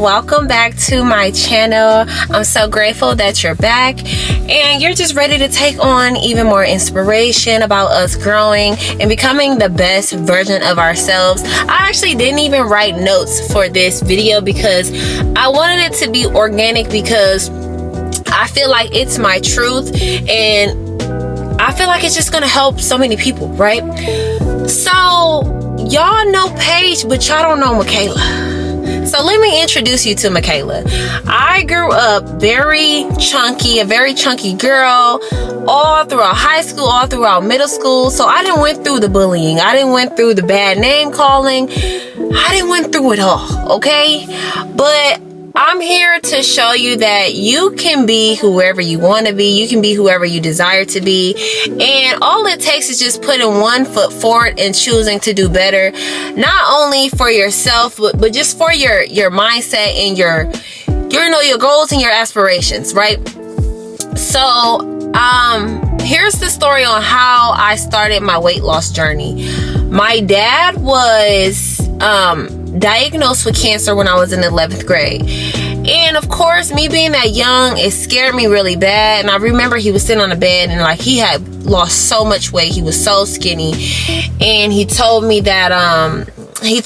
welcome back to my channel. I'm so grateful that you're back and you're just ready to take on even more inspiration about us growing and becoming the best version of ourselves. I actually didn't even write notes for this video because I wanted it to be organic, because I feel like it's my truth and I feel like it's just gonna help so many people, right? So y'all know Paige, but y'all don't know Michaela. So let me introduce you to Michaela. I grew up very chunky, a very chunky girl, all throughout high school, all throughout middle school. So I didn't went through the bullying. I didn't went through the bad name calling. I didn't went through it all, okay? But I'm here to show you that you can be whoever you want to be. You can be whoever you desire to be. And all it takes is just putting one foot forward and choosing to do better. Not only for yourself, but just for your mindset and your goals and your aspirations, right? So, here's the story on how I started my weight loss journey. My dad was, diagnosed with cancer when I was in 11th grade. And of course, me being that young, it scared me really bad. And I remember he was sitting on the bed and like he had lost so much weight. He was so skinny. And he told me that he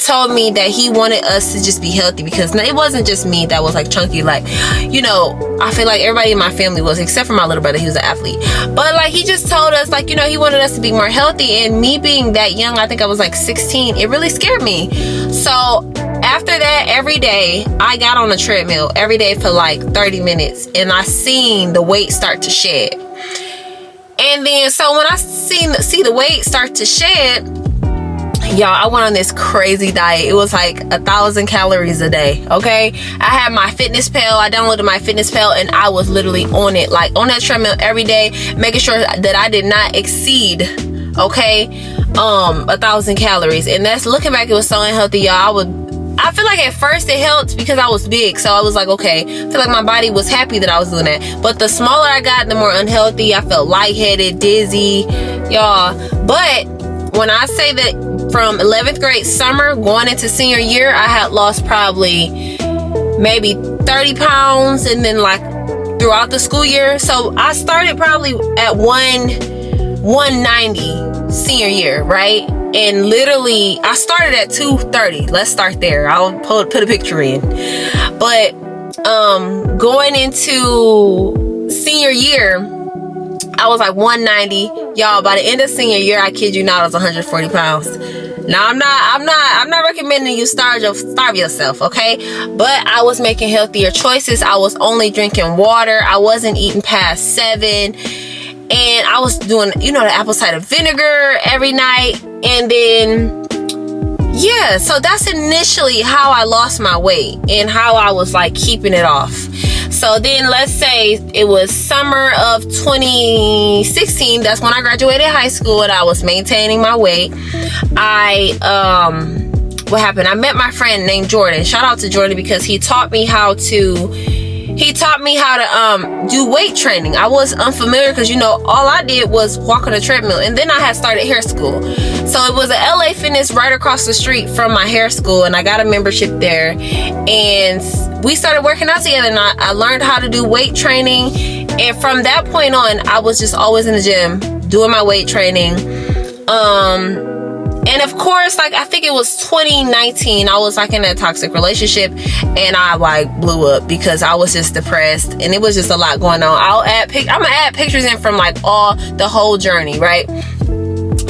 wanted us to just be healthy, because it wasn't just me that was like chunky. Like, you know, I feel like everybody in my family was, except for my little brother. He was an athlete. But like, he just told us, like, you know, he wanted us to be more healthy. And me being that young, I think I was like 16, it really scared me. So after that, every day I got on a treadmill every day for like 30 minutes, and I seen the weight start to shed. And then so when I see the weight start to shed, y'all, I went on this crazy diet. It was like 1,000 calories a day, okay? I had my fitness pal. I downloaded my fitness pal, and I was literally on it, like on that treadmill every day, making sure that I did not exceed, okay, 1,000 calories. And that's, looking back, it was so unhealthy, y'all. I feel like at first it helped because I was big, so I was like, okay, I feel like my body was happy that I was doing that. But the smaller I got, the more unhealthy I felt, lightheaded, dizzy, y'all. But when I say that from 11th grade summer going into senior year, I had lost probably maybe 30 pounds, and then like throughout the school year. So I started probably at 190 senior year, right? And literally I started at 230. Let's start there. I'll put a picture in. But going into senior year, I was like 190. Y'all, by the end of senior year, I kid you not, I was 140 pounds. Now I'm not recommending you starve yourself, okay? But I was making healthier choices. I was only drinking water. I wasn't eating past 7. And I was doing, you know, the apple cider vinegar every night. And then, yeah, so that's initially how I lost my weight and how I was like keeping it off. So then let's say it was summer of 2016. That's when I graduated high school, and I was maintaining my weight. What happened? I met my friend named Jordan. Shout out to Jordan, because he taught me how to do weight training. I was unfamiliar because, you know, all I did was walk on a treadmill. And then I had started hair school. So it was a LA Fitness right across the street from my hair school, and I got a membership there. And we started working out together, and I learned how to do weight training. And from that point on, I was just always in the gym doing my weight training. And of course, like, I think it was 2019, I was like in a toxic relationship, and I like blew up because I was just depressed, and it was just a lot going on. I'm gonna add pictures in from like the whole journey, right,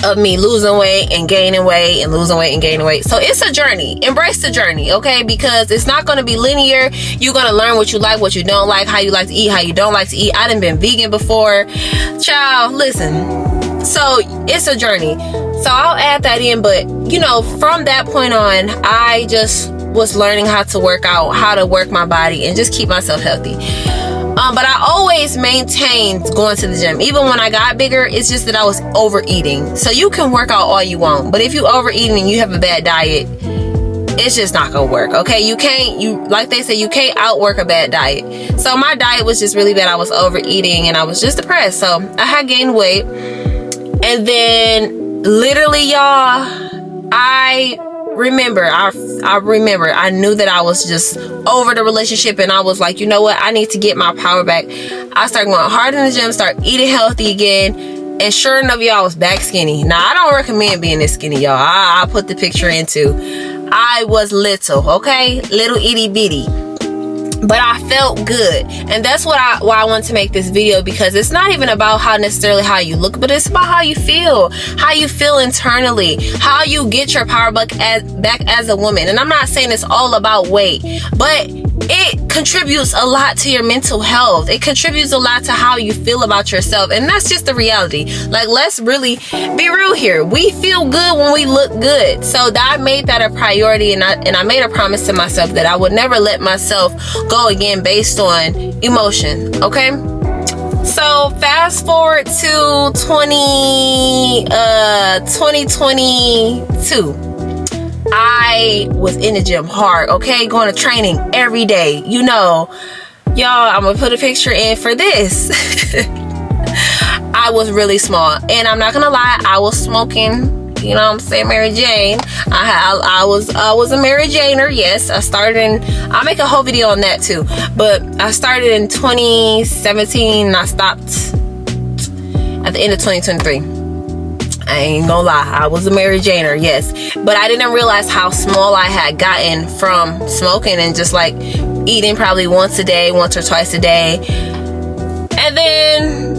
of me losing weight and gaining weight and losing weight and gaining weight. So it's a journey. Embrace the journey, okay? Because it's not going to be linear. You're going to learn what you like, what you don't like, how you like to eat, how you don't like to eat. I done been vegan before. Child, listen. So it's a journey. So I'll add that in. But, you know, from that point on, I just was learning how to work out, how to work my body, and just keep myself healthy. But I always maintained going to the gym. Even when I got bigger, it's just that I was overeating. So you can work out all you want, but if you overeating and you have a bad diet, it's just not gonna work, okay? Like they say, you can't outwork a bad diet. So my diet was just really bad. I was overeating and I was just depressed. So I had gained weight. And then literally, y'all, I remember, I knew that I was just over the relationship, and I was like, you know what, I need to get my power back. I started going hard in the gym, start eating healthy again, and sure enough, y'all, I was back skinny. Now, I don't recommend being this skinny, y'all. I'll put the picture in too. I was little, okay? Little itty bitty. But I felt good, and that's why I want to make this video, because it's not even about necessarily how you look, but it's about how you feel internally, how you get your power back as a woman. And I'm not saying it's all about weight, but it contributes a lot to your mental health. It contributes a lot to how you feel about yourself, and that's just the reality. Like, let's really be real here. We feel good when we look good. So I made that a priority, and I made a promise to myself that I would never let myself go again based on emotion. Okay, so fast forward to 2022. I was in the gym hard, okay, going to training every day. You know, y'all, I'm gonna put a picture in for this. I was really small, and I'm not gonna lie, I was smoking. You know what I'm saying, Mary Jane. I was a Mary Janer. Yes, I started in, I'll make a whole video on that too, but I started in 2017 and I stopped at the end of 2023. I ain't gonna lie, I was a Mary Janer, yes, but I didn't realize how small I had gotten from smoking and just like eating probably once or twice a day. And then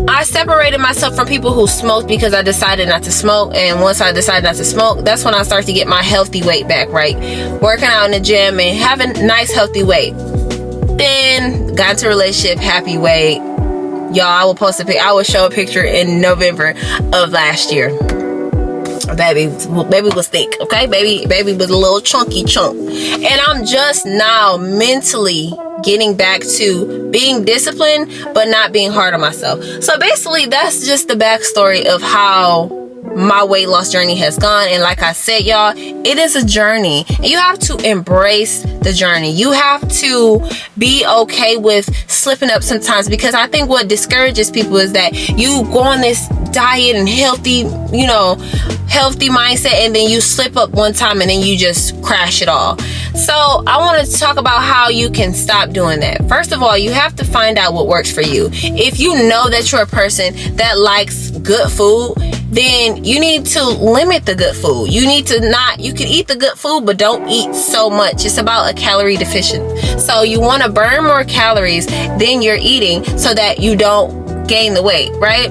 I separated myself from people who smoked because I decided not to smoke. And once I decided not to smoke, that's when I started to get my healthy weight back, right? Working out in the gym and having nice healthy weight. Then got into a relationship, happy weight. Y'all, I will show a picture in November of last year. Baby was thick, okay? Baby was a little chunky chunk. And I'm just now mentally getting back to being disciplined, but not being hard on myself. So basically, that's just the backstory of how my weight loss journey has gone. And like I said, y'all, it is a journey, and you have to embrace the journey. You have to be okay with slipping up sometimes, because I think what discourages people is that you go on this diet and healthy mindset, and then you slip up one time and then you just crash it all. So I want to talk about how you can stop doing that. First of all, you have to find out what works for you. If you know that you're a person that likes good food, then you need to limit the good food. You can eat the good food, but don't eat so much. It's about a calorie deficient. So you want to burn more calories than you're eating so that you don't gain the weight, right?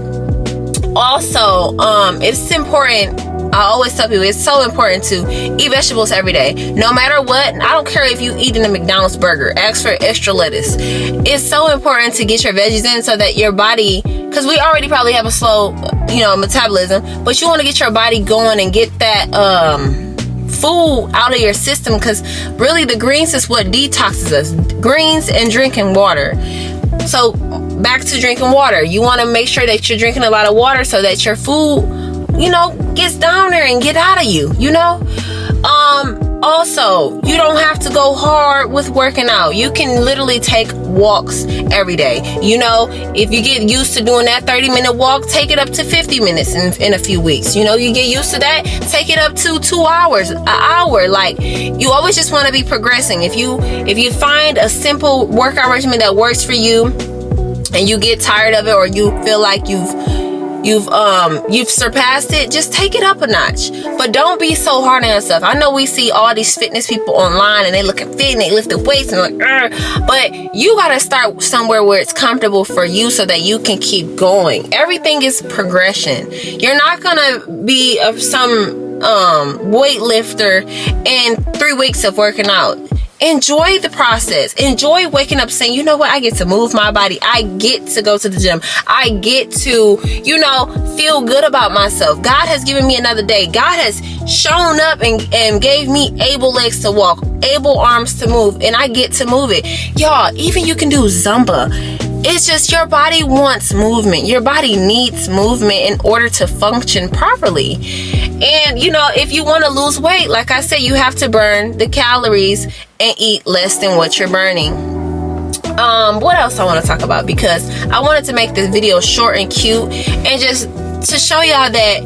Also, it's important. I always tell people it's so important to eat vegetables every day. No matter what, I don't care if you eating a McDonald's burger, ask for extra lettuce. It's so important to get your veggies in so that your body, because we already probably have a slow, metabolism, but you want to get your body going and get that food out of your system, because really the greens is what detoxes us. Greens and drinking water. So back to drinking water. You want to make sure that you're drinking a lot of water so that your food, gets down there and get out of you, Also, you don't have to go hard with working out. You can literally take walks every day. If you get used to doing that 30-minute walk, take it up to 50 minutes in a few weeks. You get used to that, take it up to 2 hours, an hour. Like, you always just want to be progressing. If you find a simple workout regimen that works for you and you get tired of it, or you feel like you've surpassed it, just take it up a notch. But don't be so hard on yourself. I know we see all these fitness people online and they looking fit and they lift the weights and but you gotta start somewhere where it's comfortable for you so that you can keep going. Everything is progression. You're not gonna be some weightlifter in 3 weeks of working out. Enjoy the process. Enjoy waking up saying, you know what, I get to move my body. I get to go to the gym. I get to, feel good about myself. God has given me another day. God has shown up and gave me able legs to walk, able arms to move, and I get to move it. Y'all, even you can do Zumba. It's just your body wants movement. Your body needs movement in order to function properly. And, if you want to lose weight, like I said, you have to burn the calories and eat less than what you're burning. What else I want to talk about? Because I wanted to make this video short and cute and just to show y'all that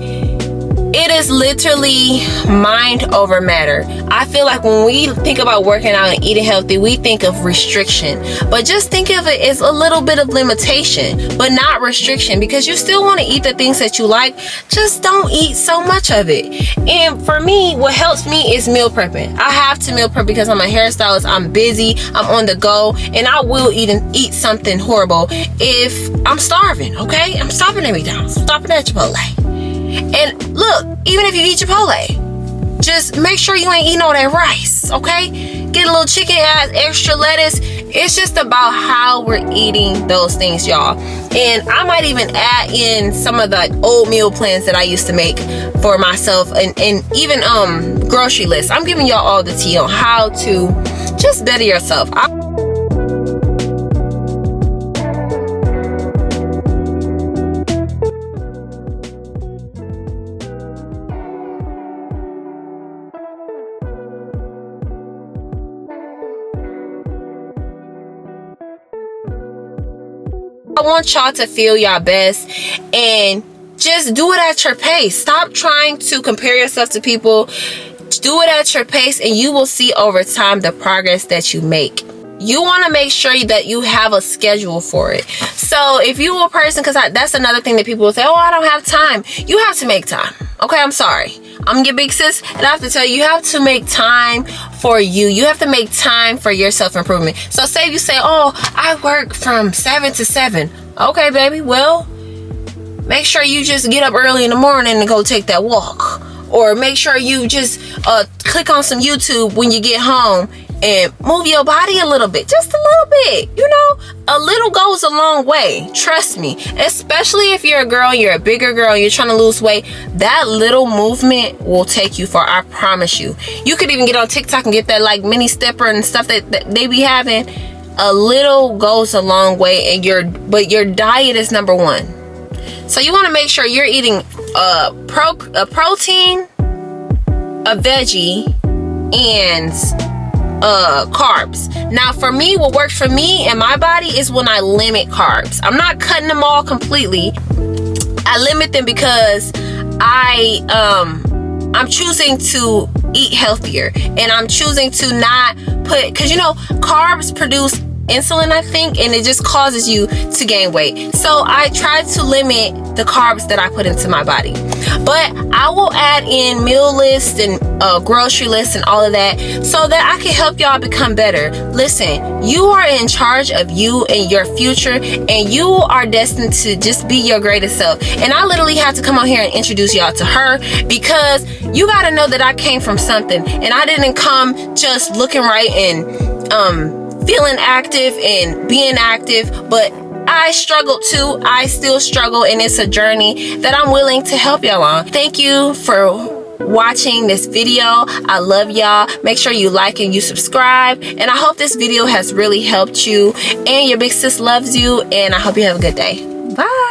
It is literally mind over matter. I feel like when we think about working out and eating healthy, we think of restriction. But just think of it as a little bit of limitation, but not restriction, because you still want to eat the things that you like. Just don't eat so much of it. And for me, what helps me is meal prepping. I have to meal prep because I'm a hairstylist. I'm busy. I'm on the go. And I will eat something horrible if I'm starving, okay? I'm stopping at McDonald's. I'm stopping at Chipotle. And look, even if you eat Chipotle, just make sure you ain't eating all that rice, okay? Get a little chicken, add extra lettuce. It's just about how we're eating those things, y'all. And I might even add in some of the old meal plans that I used to make for myself, and even grocery lists. I'm giving y'all all the tea on how to just better yourself. I want y'all to feel y'all best and just do it at your pace. Stop trying to compare yourself to people. Do it at your pace, and you will see over time the progress that you make. You want to make sure that you have a schedule for it. So if you're a person, because that's another thing that people will say, oh, I don't have time. You have to make time. Okay, I'm sorry. I'm your big sis, and I have to tell you, you have to make time for you. You have to make time for your self-improvement. So say you say, oh, I work from 7 to 7. Okay, baby, well, make sure you just get up early in the morning and go take that walk. Or make sure you just click on some YouTube when you get home and move your body a little bit, just a little bit. You know, a little goes a long way. Trust me, especially if you're a girl, you're a bigger girl, you're trying to lose weight, that little movement will take you far. I promise you. You could even get on TikTok and get that like mini stepper and stuff that they be having. A little goes a long way, and but your diet is number one. So you want to make sure you're eating a protein, a veggie, and carbs. Now for me, what works for me and my body is when I limit carbs. I'm not cutting them all completely. I limit them because I'm choosing to eat healthier, and I'm choosing to not because you know carbs produce insulin, I think, and it just causes you to gain weight. So I try to limit the carbs that I put into my body, but I will add in meal lists and grocery lists and all of that so that I can help y'all become better. Listen, you are in charge of you and your future, and you are destined to just be your greatest self. And I literally had to come on here and introduce y'all to her, because you got to know that I came from something, and I didn't come just looking right and feeling active and being active, but I struggled too. I still struggle, and it's a journey that I'm willing to help y'all on. Thank you for watching this video. I love y'all. Make sure you like and you subscribe, and I hope this video has really helped you, and your big sis loves you, and I hope you have a good day. Bye.